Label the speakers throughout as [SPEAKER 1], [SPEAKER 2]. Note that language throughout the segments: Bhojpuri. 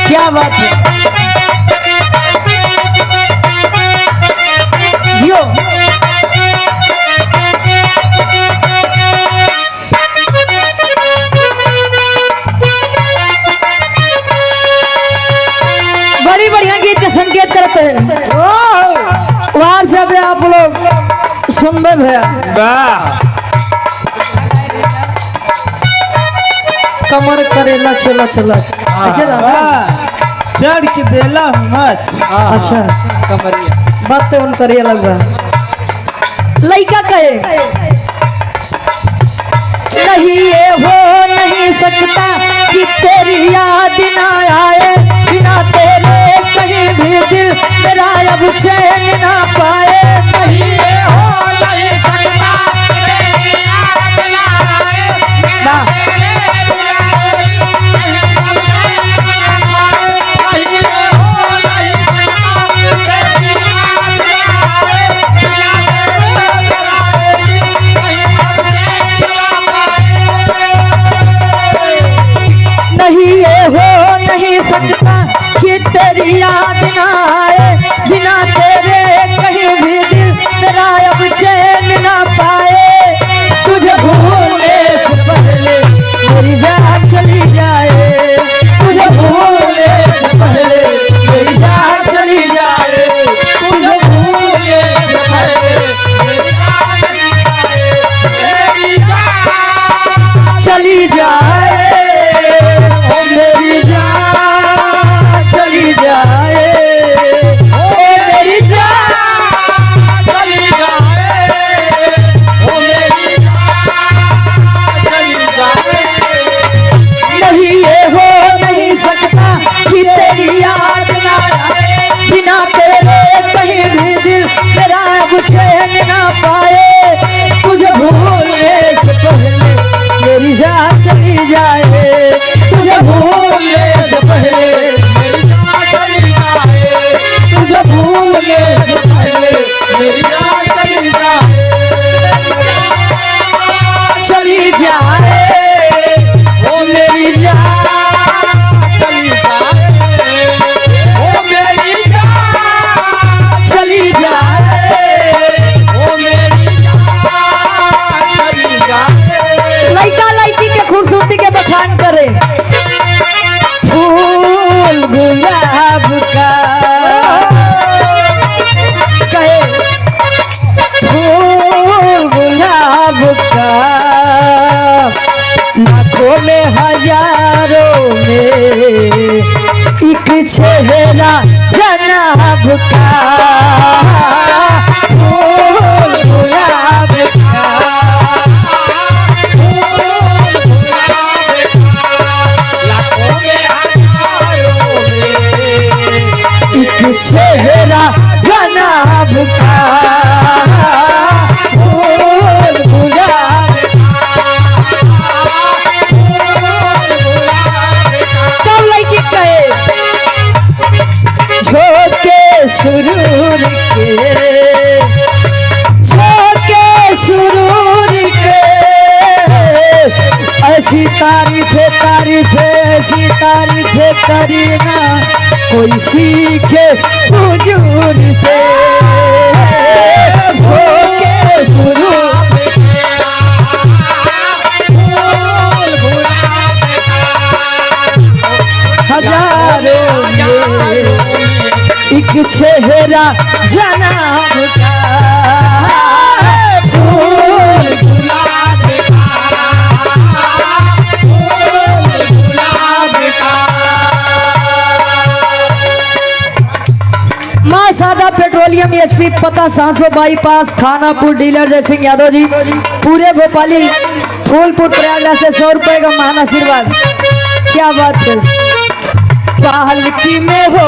[SPEAKER 1] क्या बात है जियो। बड़ी बढ़िया गीत के संकेत करते हैं वहां से भी आप लोग सुनबे भैया। कमर करेला चला चला ऐसे
[SPEAKER 2] चढ़ के देला मत।
[SPEAKER 1] अच्छा
[SPEAKER 2] कमरिया
[SPEAKER 1] बात से उन करिए लग रहा लड़का कहे नहीं ये हो नहीं सकता कि तेरी याद ना आए बिना तेरे कहीं भी दिल मेरा अब चैन ना पाए। नहीं ये हो नहीं सकता तेरी याद ना आए नहीं ये हो नहीं सकता कि तेरी याद ना आए बिना तेरे कहीं भी दिल तेरा अब चैन ना पाए। तुझे भूलने से पहले मेरी जान चली जाए तुझे भूलने से पहले मेरी जान चली जाए तुझे भूलने से पहले मेरी जान चली जाए मेरी जान चली जाए ओ मेरी जान चली जाए ओ मेरी जान चली जाए। नहीं ये हो नहीं सकता कि तेरी याद ना आए बिना तेरे कहीं भी दिल मेरा अब चैन ना पाए। तुझे भूलने से पहले मेरी जान चली जाए तुझे भूलने से पहले मेरी जान चली जाए तुझे भूलने से पहले मेरी जान चली जाए चली जाए ओ मेरी जान चली जाए ओ मेरी जान चली जाए ओ मेरी जान चली जाए। लड़का लड़की के खूबसूरती के बखान करे फूल गुलाब का कहे फूल गुलाब का लाखों में हजारों में एक चेहरा जनाब का फूल गुलाब का चेहरा जनाब का फूल गुलाब कब लड़की कहे झोंके सुरूर के ऐसी तारीफे ऐसी तारीफे करी ना कोई सीखे हुजूर से झोंके सुरूर हजारों एक चेहरा जनाब का फूल गुलाब मां सादा पेट्रोलियम एसपी पता 700 बाईपास थानापुर डीलर जय सिंह यादव जी पूरे भोपाली फूलपुर प्रयागराज से 100 रुपए का महान आशीर्वाद। क्या बात है पालकी में हो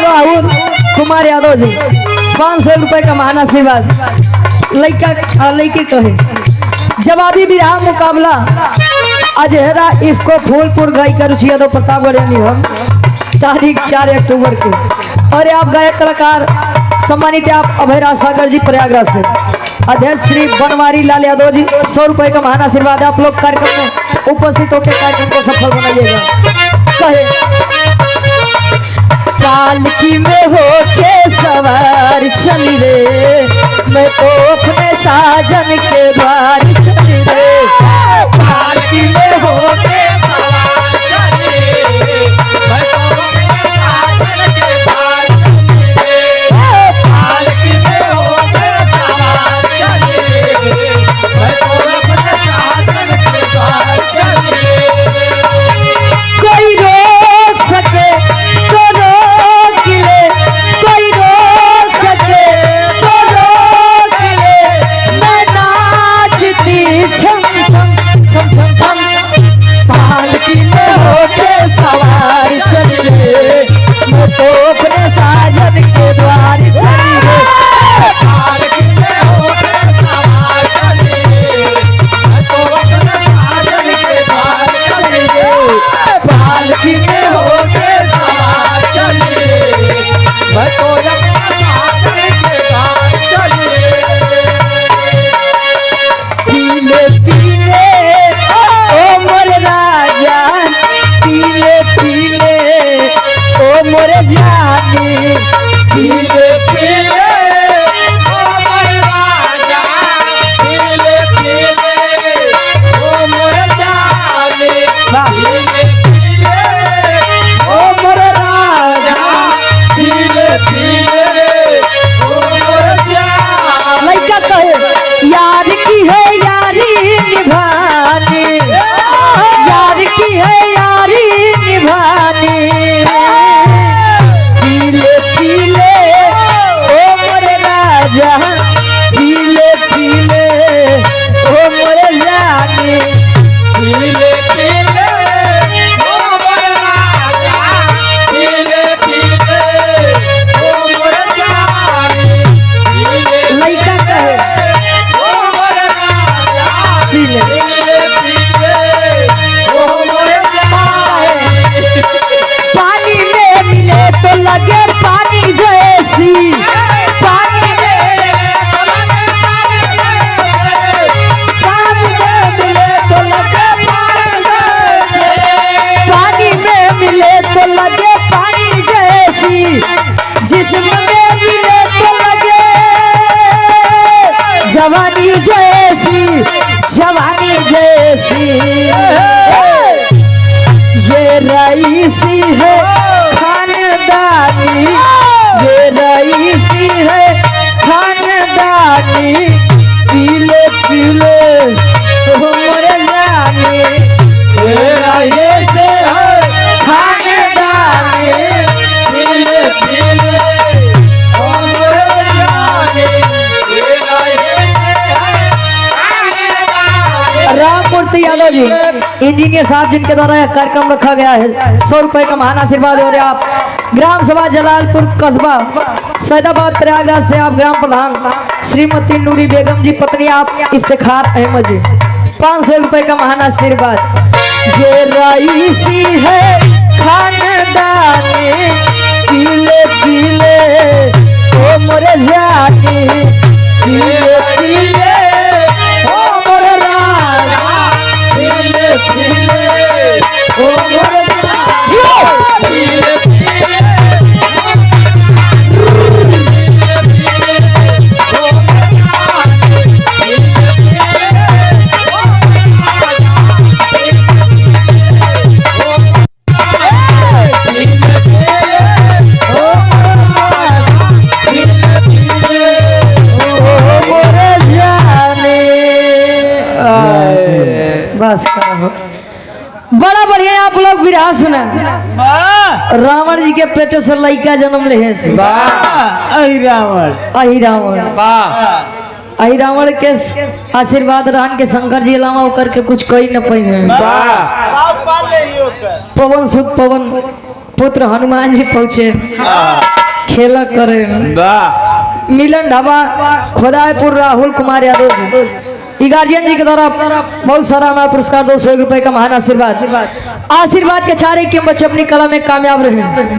[SPEAKER 1] राहुल कुमार यादव जी 500 रुपए का महान आशीर्वाद। लड़का लड़की कहे जवाबी विराह मुकाबला अजहरा इफ्को फूलपुर गायिका रुचि यादव प्रतापगढ़ निगम तारीख 4 अक्टूबर को। और आप गायक कलाकार सम्मानित आप अभयराज सागर जी प्रयागराज से। अध्यक्ष श्री बनवारी लाल यादव जी 100 रुपए का महान आशीर्वाद। आप लोग कार्यक्रम में उपस्थित होकर कार्यक्रम को सफल बनाइएगा। कहे पालकी में होके सवार चली रे मैं तो अपने साजन के द्वार चली रे। पालकी में होके सवार चली रे मैं तो अपने साजन के द्वार चली रे। पालकी में होके सवार चली रे मैं तो अपने साजन के द्वार चली रे। कोई रोक सके तो रोक ले, कोई रोक सके तो रोक ले, मैं नाचती छम छम छम छम छम। पालकी में होके सवार चली रे मैं तो अपने साजन के द्वार चली रे। पालकी में होके सवार चली रे मैं तो अपने साजन के द्वार चली रे। पालकी में होके सवार चली रे मैं तो अपने साजन के द्वार चली रे। पीले पीले ओ मोर राजा पीले पीले ओ मोर जानी पीले पीले ओ मोर राजा पीले पीले ओ मोर जानी पीले पीले ओ मोर राजा पीले पीले ओ मोर जानी। लड़का कहे यार की है यारी निभानी यार की है यारी निभानी। पीले पीले ओ मोर राजा पीले पीले ओ मोर जानी पीले पीले ओ मोर राजा पीले पीले ओ मोर जानी। लड़का कहे ओ मोर राजा पीले पीले ओ मोर जानी। पानी में मिले तो लगे पानी जैसी पानी में मिले तो लगे पानी जैसी पानी में मिले तो लगे पानी जैसी पानी में मिले तो लगे पानी जैसी जिस्म में मिले तो लगे जवानी जैसी जवानी जैसी। ये रईसी है खानदानी ये रईसी है खानदानी पीले पीले ओ मोर जानी। ये रईसी है खानदानी पीले पीले ओ मोर जानी। ये रईसी है खानदानी। राममूर्ति यादव जी इंजीनियर साहब जिनके द्वारा यह कार्यक्रम रखा गया है 100 रुपए का महान आशीर्वाद। और आप ग्राम सभा जलालपुर कस्बा सैदाबाद प्रयागराज से आप ग्राम प्रधान श्रीमती नूरी बेगम जी पत्नी आप इफ्तिखार अहमद जी 500 रुपए का महान आशीर्वाद। ये रईसी है खानदानी पीले पीले ओ मोर जानी पीले पीले ओ मोर राजा पीले पीले ओ मोर जानी पीले पीले बस करो। बड़ा बढ़िया आप लोग विरहा सुना रावण जी के पेटे से लड़का जन्म ले अहि रावण के आशीर्वाद रहन के शंकर जी अलावा ओकर के कुछ कही न पाई है। पवन सुत पवन पुत्र हनुमान जी पहुंचे खेला करे मिलन ढाबा खोदायपुर राहुल कुमार यादव जी गार्जियन जी के द्वारा बहुत सारा हमारा पुरस्कार 201 रुपए का महान आशीर्वाद के चारे के बच्चे अपनी कला में कामयाब रहे।